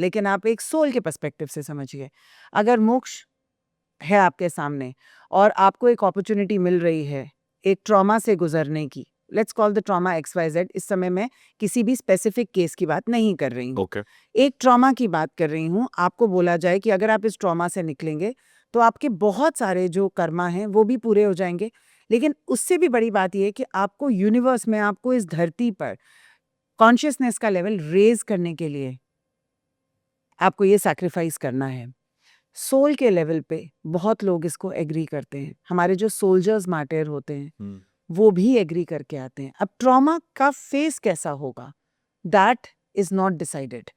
लेकिन आप एक सोल के पर्सपेक्टिव से समझिए। अगर मोक्ष है आपके सामने और आपको एक अपॉर्चुनिटी मिल रही है एक ट्रॉमा से गुजरने की, let's call the trauma XYZ। इस समय मैं किसी भी स्पेसिफिक केस की बात नहीं कर रही हूँ, एक ट्रॉमा की बात कर रही हूँ। आपको बोला जाए कि अगर आप इस ट्रॉमा से निकलेंगे तो आपके बहुत सारे जो कर्मा हैं वो भी पूरे हो जाएंगे। लेकिन उससे भी बड़ी बात यह है कि आपको यूनिवर्स में, आपको इस धरती पर कॉन्शियसनेस का लेवल रेज करने के लिए आपको ये सैक्रिफाइस करना है। सोल के लेवल पे बहुत लोग इसको एग्री करते हैं। हमारे जो सोल्जर्स मार्टिर होते हैं वो भी एग्री करके आते हैं। अब ट्रॉमा का फेस कैसा होगा, that is not decided.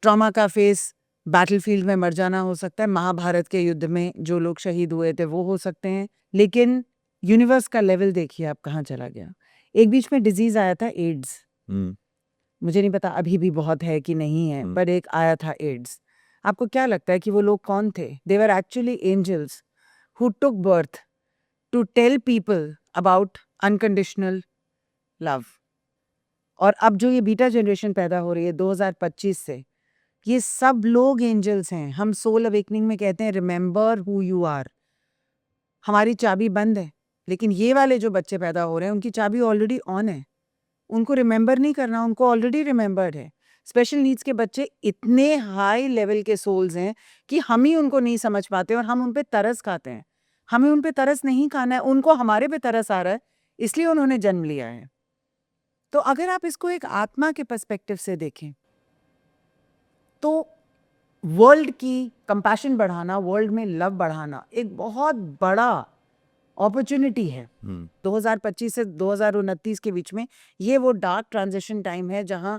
Trauma का फेस बैटलफील्ड में मर जाना हो सकता है, महाभारत के युद्ध में जो लोग शहीद हुए थे वो हो सकते हैं, लेकिन यूनिवर्स का लेवल देखिए आप कहाँ चला गया। एक बीच में डिजीज आया था एड्स, मुझे नहीं पता अभी भी बहुत है कि नहीं है, पर एक आया था एड्स। आपको क्या लगता है कि वो लोग कौन थे? They were actually angels who took birth to tell people about unconditional love. और अब जो ये बीटा जनरेशन पैदा हो रही है 2025 से, ये सब लोग एंजल्स हैं। हम सोल अवेकनिंग में कहते हैं रिमेंबर हु यू आर। हमारी चाबी बंद है, लेकिन ये वाले जो बच्चे पैदा हो रहे हैं उनकी चाबी ऑलरेडी ऑन है। उनको रिमेंबर नहीं करना, उनको ऑलरेडी रिमेंबर्ड है। स्पेशल नीड्स के बच्चे इतने हाई लेवल के सोल्स हैं कि हम ही उनको नहीं समझ पाते और हम उन पे तरस खाते हैं। हमें उन पे तरस नहीं खाना है, उनको हमारे पे तरस आ रहा है, इसलिए उन्होंने जन्म लिया है। तो अगर आप इसको एक आत्मा के पर्सपेक्टिव से देखें तो वर्ल्ड की कंपैशन बढ़ाना, वर्ल्ड में लव बढ़ाना एक बहुत बड़ा अपॉर्चुनिटी है। 2025 से 2029 के बीच में ये वो डार्क ट्रांजिशन टाइम है जहां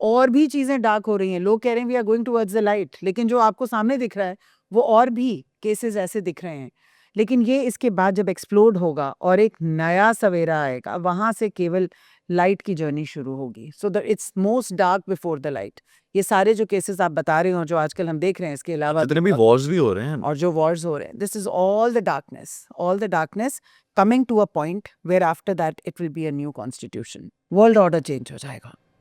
और भी चीजें डार्क हो रही हैं। लोग कह रहे हैं we are going towards the light, लेकिन जो आपको सामने दिख रहा है वो और भी केसेस ऐसे दिख रहे हैं। लेकिन ये इसके बाद जब एक्सप्लोड होगा और एक नया सवेरा आएगा, वहां से केवल लाइट की जर्नी शुरू होगी। So that it's most dark before the light. ये सारे जो केसेस आप बता रहे हो जो आजकल हम देख रहे हैं, इसके अलावा जितने भी वॉर्स भी हो रहे हैं और जो वॉर्स हो रहे हैं, this is all the darkness coming to a point where after that it will be a new constitution. World order change हो जाएगा।